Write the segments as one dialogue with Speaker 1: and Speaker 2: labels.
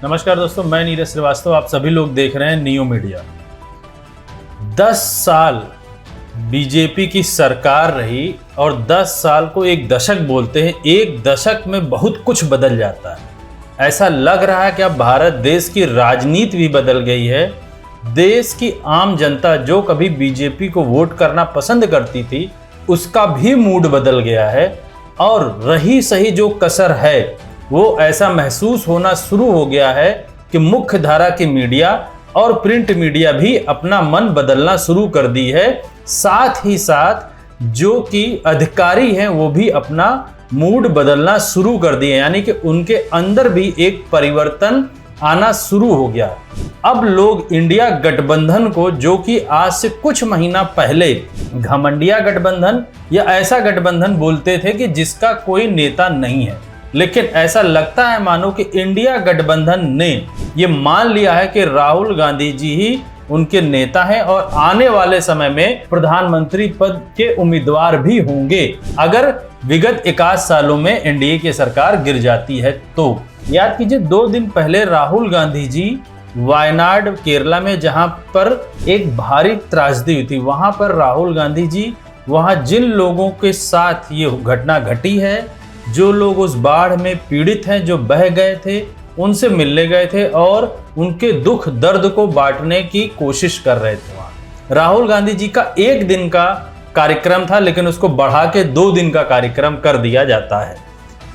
Speaker 1: नमस्कार दोस्तों, मैं नीरज श्रीवास्तव। आप सभी लोग देख रहे हैं नियो मीडिया। 10 साल बीजेपी की सरकार रही और 10 साल को एक दशक बोलते हैं। एक दशक में बहुत कुछ बदल जाता है। ऐसा लग रहा है कि अब भारत देश की राजनीति भी बदल गई है। देश की आम जनता जो कभी बीजेपी को वोट करना पसंद करती थी, उसका भी मूड बदल गया है। और रही सही जो कसर है, वो ऐसा महसूस होना शुरू हो गया है कि मुख्य धारा की मीडिया और प्रिंट मीडिया भी अपना मन बदलना शुरू कर दी है। साथ ही साथ जो कि अधिकारी हैं वो भी अपना मूड बदलना शुरू कर दिए, यानी कि उनके अंदर भी एक परिवर्तन आना शुरू हो गया। अब लोग इंडिया गठबंधन को, जो कि आज से कुछ महीना पहले घमंडिया गठबंधन या ऐसा गठबंधन बोलते थे कि जिसका कोई नेता नहीं है, लेकिन ऐसा लगता है मानो कि इंडिया गठबंधन ने ये मान लिया है कि राहुल गांधी जी ही उनके नेता हैं और आने वाले समय में प्रधानमंत्री पद के उम्मीदवार भी होंगे अगर विगत 21 सालों में एनडीए की सरकार गिर जाती है तो। याद कीजिए, 2 दिन पहले राहुल गांधी जी वायनाड केरला में, जहां पर एक भारी त्रासदी हुई थी, वहां पर राहुल गांधी जी वहां जिन लोगों के साथ ये घटना घटी है, जो लोग उस बाढ़ में पीड़ित हैं, जो बह गए थे, उनसे मिलने गए थे और उनके दुख दर्द को बांटने की कोशिश कर रहे थे। वहां राहुल गांधी जी का 1 दिन का कार्यक्रम था, लेकिन उसको बढ़ा के 2 दिन का कार्यक्रम कर दिया जाता है।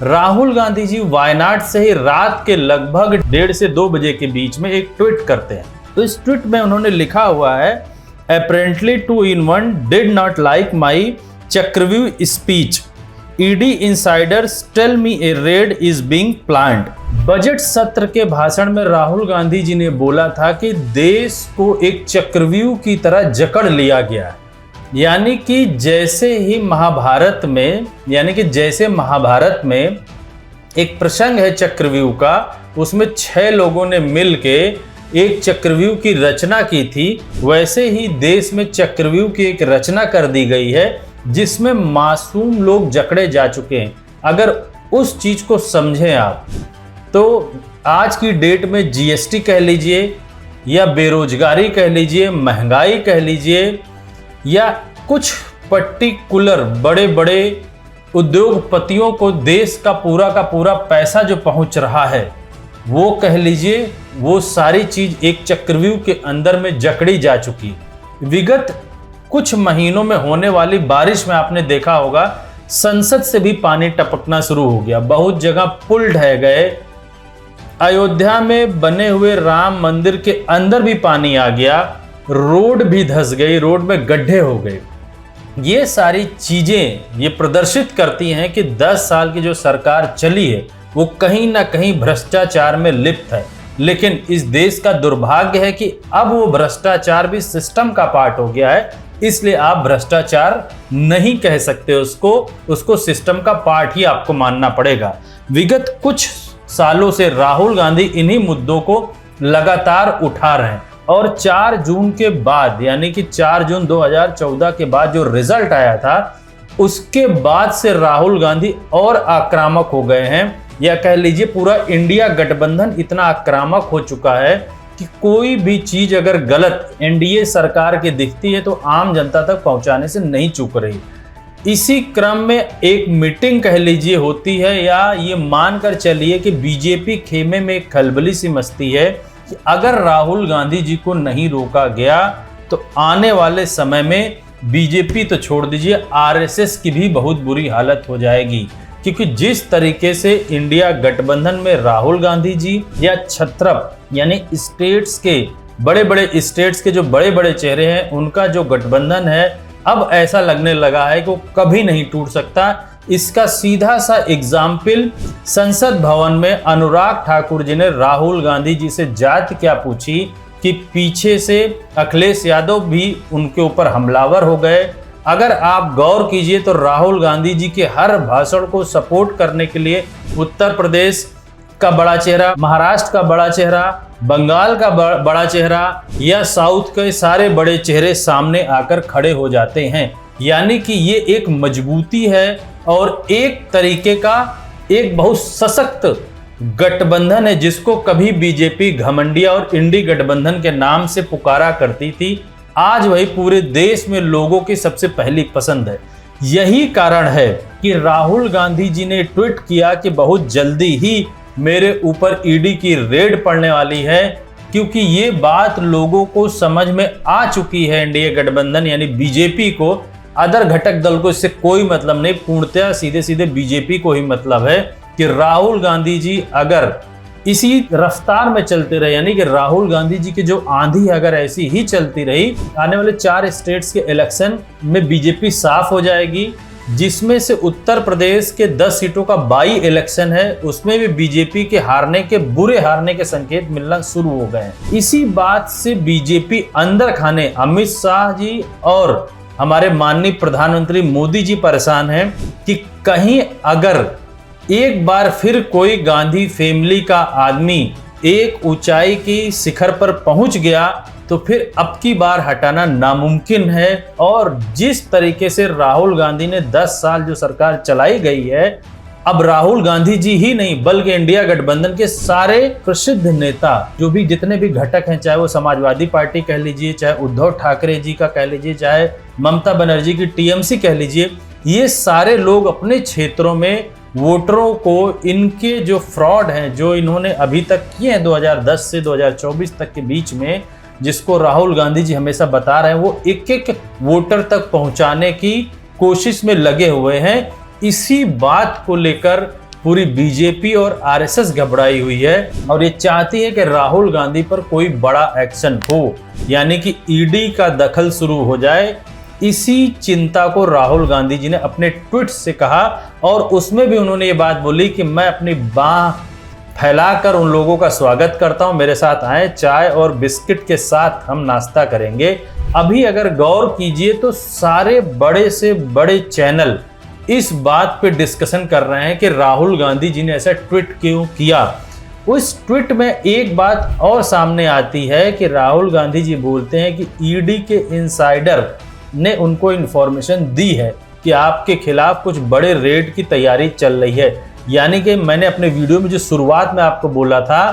Speaker 1: राहुल गांधी जी वायनाड से ही रात के लगभग 1:30 से 2 बजे के बीच में एक ट्वीट करते हैं। तो इस ट्वीट में उन्होंने लिखा हुआ है, apparently 2 in 1 did not like my चक्रव्यूह speech, ED insiders tell me a raid is being planned. Budget सत्र के भाषण में राहुल गांधी जी ने बोला था कि देश को एक चक्रव्यूह की तरह जकड़ लिया गया है। यानी कि जैसे महाभारत में एक प्रसंग है चक्रव्यूह का, उसमें 6 लोगों ने मिलके एक चक्रव्यूह की रचना की थी, वैसे ही देश में चक्रव्यूह की एक रचना कर दी गई है जिसमें मासूम लोग जकड़े जा चुके हैं। अगर उस चीज को समझें आप, तो आज की डेट में जीएसटी कह लीजिए या बेरोजगारी कह लीजिए, महंगाई कह लीजिए, या कुछ पर्टिकुलर बड़े बड़े उद्योगपतियों को देश का पूरा पैसा जो पहुंच रहा है, वो कह लीजिए, वो सारी चीज एक चक्रव्यूह के अंदर में जकड़ी जा चुकी। विगत कुछ महीनों में होने वाली बारिश में आपने देखा होगा, संसद से भी पानी टपकना शुरू हो गया, बहुत जगह पुल ढह गए, अयोध्या में बने हुए राम मंदिर के अंदर भी पानी आ गया, रोड भी धंस गई, रोड में गड्ढे हो गए। ये सारी चीजें ये प्रदर्शित करती हैं कि 10 साल की जो सरकार चली है वो कहीं ना कहीं भ्रष्टाचार में लिप्त है। लेकिन इस देश का दुर्भाग्य है कि अब वो भ्रष्टाचार भी सिस्टम का पार्ट हो गया है, इसलिए आप भ्रष्टाचार नहीं कह सकते उसको सिस्टम का पार्ट ही आपको मानना पड़ेगा। विगत कुछ सालों से राहुल गांधी इन्हीं मुद्दों को लगातार उठा रहे हैं और 4 जून के बाद, यानी कि 4 जून 2014 के बाद जो रिजल्ट आया था, उसके बाद से राहुल गांधी और आक्रामक हो गए हैं, या कह लीजिए पूरा इंडिया गठबंधन इतना आक्रामक हो चुका है कि कोई भी चीज अगर गलत एनडीए सरकार की दिखती है तो आम जनता तक पहुंचाने से नहीं चूक रही। इसी क्रम में एक मीटिंग कह लीजिए होती है, या ये मानकर चलिए कि बीजेपी खेमे में एक खलबली सी मस्ती है कि अगर राहुल गांधी जी को नहीं रोका गया तो आने वाले समय में बीजेपी तो छोड़ दीजिए, आरएसएस की भी बहुत बुरी हालत हो जाएगी। क्योंकि जिस तरीके से इंडिया गठबंधन में राहुल गांधी जी या छत्रप, यानी स्टेट्स के बड़े स्टेट्स के जो बड़े चेहरे हैं, उनका जो गठबंधन है, अब ऐसा लगने लगा है कि वो कभी नहीं टूट सकता। इसका सीधा सा एग्जाम्पल संसद भवन में अनुराग ठाकुर जी ने राहुल गांधी जी से जात क्या पूछी कि पीछे से अखिलेश यादव भी उनके ऊपर हमलावर हो गए। अगर आप गौर कीजिए तो राहुल गांधी जी के हर भाषण को सपोर्ट करने के लिए उत्तर प्रदेश का बड़ा चेहरा, महाराष्ट्र का बड़ा चेहरा, बंगाल का बड़ा चेहरा या साउथ के सारे बड़े चेहरे सामने आकर खड़े हो जाते हैं। यानी कि ये एक मजबूती है और एक तरीके का एक बहुत सशक्त गठबंधन है जिसको कभी बीजेपी घमंडिया और इंडी गठबंधन के नाम से पुकारा करती थी, आज वही पूरे देश में लोगों की सबसे पहली पसंद है। यही कारण है कि राहुल गांधी जी ने ट्वीट किया कि बहुत जल्दी ही मेरे ऊपर ईडी की रेड पड़ने वाली है, क्योंकि ये बात लोगों को समझ में आ चुकी है। एनडीए गठबंधन यानी बीजेपी को, अदर घटक दल को इससे कोई मतलब नहीं, पूर्णतः सीधे सीधे बीजेपी को ही मतलब है कि राहुल गांधी जी अगर इसी रफ्तार में चलते रहे, यानी कि राहुल गांधी जी की जो आंधी अगर ऐसी ही चलती रही, आने वाले 4 स्टेट्स के इलेक्शन में बीजेपी साफ हो जाएगी, जिसमें से उत्तर प्रदेश के 10 सीटों का बाई इलेक्शन है, उसमें भी बीजेपी के बुरे हारने के संकेत मिलना शुरू हो गए हैं। इसी बात से बीजेपी अंदर खाने अमित शाह जी और हमारे माननीय प्रधानमंत्री मोदी जी परेशान हैं कि कहीं अगर एक बार फिर कोई गांधी फैमिली का आदमी एक ऊंचाई की शिखर पर पहुंच गया तो फिर अब की बार हटाना नामुमकिन है। और जिस तरीके से राहुल गांधी ने 10 साल जो सरकार चलाई गई है, अब राहुल गांधी जी ही नहीं बल्कि इंडिया गठबंधन के सारे प्रसिद्ध नेता जो भी जितने भी घटक हैं, चाहे वो समाजवादी पार्टी कह लीजिए, चाहे उद्धव ठाकरे जी का कह लीजिए, चाहे ममता बनर्जी की टीएमसी कह लीजिए, ये सारे लोग अपने क्षेत्रों में वोटरों को इनके जो फ्रॉड हैं, जो इन्होंने अभी तक किए हैं 2010 से 2024 तक के बीच में, जिसको राहुल गांधी जी हमेशा बता रहे हैं, वो एक एक वोटर तक पहुंचाने की कोशिश में लगे हुए हैं। इसी बात को लेकर पूरी बीजेपी और आरएसएस घबराई हुई है और ये चाहती है कि राहुल गांधी पर कोई बड़ा एक्शन हो, यानी कि ईडी का दखल शुरू हो जाए। इसी चिंता को राहुल गांधी जी ने अपने ट्वीट से कहा और उसमें भी उन्होंने ये बात बोली कि मैं अपनी बाह फैलाकर उन लोगों का स्वागत करता हूं, मेरे साथ आए, चाय और बिस्किट के साथ हम नाश्ता करेंगे। अभी अगर गौर कीजिए तो सारे बड़े से बड़े चैनल इस बात पे डिस्कशन कर रहे हैं कि राहुल गांधी जी ने ऐसा ट्वीट क्यों किया। उस ट्वीट में एक बात और सामने आती है कि राहुल गांधी जी बोलते हैं कि ईडी के इनसाइडर ने उनको इन्फॉर्मेशन दी है कि आपके खिलाफ कुछ बड़े रेड की तैयारी चल रही है। यानी कि मैंने अपने वीडियो में जो शुरुआत में आपको बोला था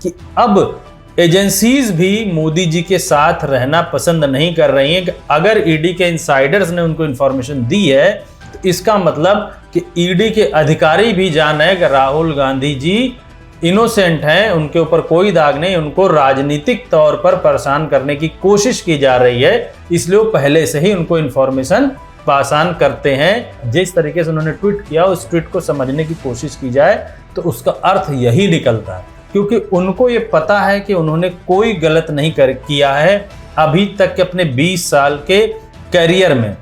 Speaker 1: कि अब एजेंसीज भी मोदी जी के साथ रहना पसंद नहीं कर रही हैं कि अगर ईडी के इनसाइडर्स ने उनको इन्फॉर्मेशन दी है तो इसका मतलब कि ईडी के अधिकारी भी जान है कि राहुल गांधी जी इनोसेंट हैं, उनके ऊपर कोई दाग नहीं, उनको राजनीतिक तौर पर परेशान करने की कोशिश की जा रही है, इसलिए वो पहले से ही उनको इन्फॉर्मेशन पासान करते हैं। जिस तरीके से उन्होंने ट्वीट किया, उस ट्वीट को समझने की कोशिश की जाए तो उसका अर्थ यही निकलता है, क्योंकि उनको ये पता है कि उन्होंने कोई गलत नहीं किया है अभी तक के अपने 20 साल के करियर में।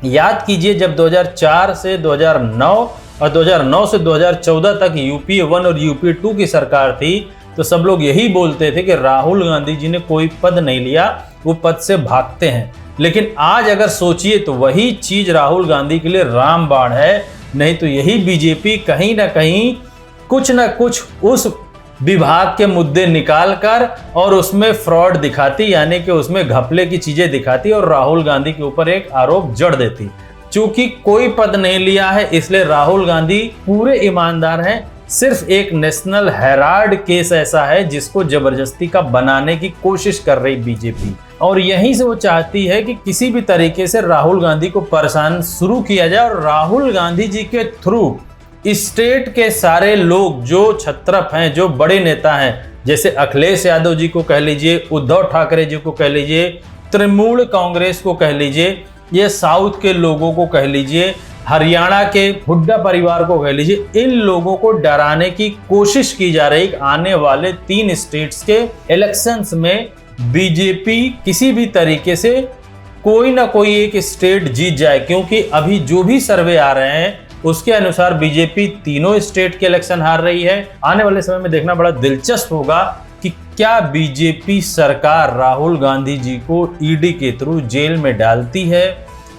Speaker 1: याद कीजिए जब 2004 से 2009 और 2009 से 2014 तक यूपीए 1 और यूपीए 2 की सरकार थी, तो सब लोग यही बोलते थे कि राहुल गांधी जी ने कोई पद नहीं लिया, वो पद से भागते हैं। लेकिन आज अगर सोचिए तो वही चीज राहुल गांधी के लिए रामबाण है। नहीं तो यही बीजेपी कहीं ना कहीं कुछ ना कुछ उस विभाग के मुद्दे निकाल कर और उसमें फ्रॉड दिखाती, यानी कि उसमें घपले की चीजें दिखाती और राहुल गांधी के ऊपर एक आरोप जड़ देती। चूंकि कोई पद नहीं लिया है इसलिए राहुल गांधी पूरे ईमानदार हैं। सिर्फ एक नेशनल हेराल्ड केस ऐसा है जिसको जबरदस्ती का बनाने की कोशिश कर रही बीजेपी, और यहीं से वो चाहती है कि किसी भी तरीके से राहुल गांधी को परेशान शुरू किया जाए और राहुल गांधी जी के थ्रू स्टेट के सारे लोग जो छत्रप हैं, जो बड़े नेता हैं, जैसे अखिलेश यादव जी को कह लीजिए, उद्धव ठाकरे जी को कह लीजिए, तृणमूल कांग्रेस को कह लीजिए, ये साउथ के लोगों को कह लीजिए, हरियाणा के हुड्डा परिवार को कह लीजिए, इन लोगों को डराने की कोशिश की जा रही है। आने वाले 3 स्टेट्स के इलेक्शंस में बीजेपी किसी भी तरीके से कोई ना कोई एक स्टेट जीत जाए, क्योंकि अभी जो भी सर्वे आ रहे हैं उसके अनुसार बीजेपी तीनों स्टेट के इलेक्शन हार रही है। आने वाले समय में देखना बड़ा दिलचस्प होगा कि क्या बीजेपी सरकार राहुल गांधी जी को ईडी के थ्रू जेल में डालती है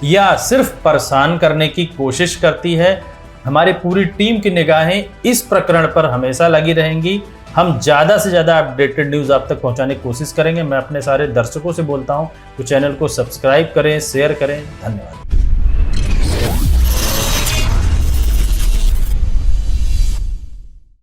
Speaker 1: या सिर्फ परेशान करने की कोशिश करती है। हमारी पूरी टीम की निगाहें इस प्रकरण पर हमेशा लगी रहेंगी। हम ज़्यादा से ज़्यादा अपडेटेड न्यूज़ आप तक पहुंचाने की कोशिश करेंगे। मैं अपने सारे दर्शकों से बोलता हूं तो चैनल को सब्सक्राइब करें, शेयर करें। धन्यवाद।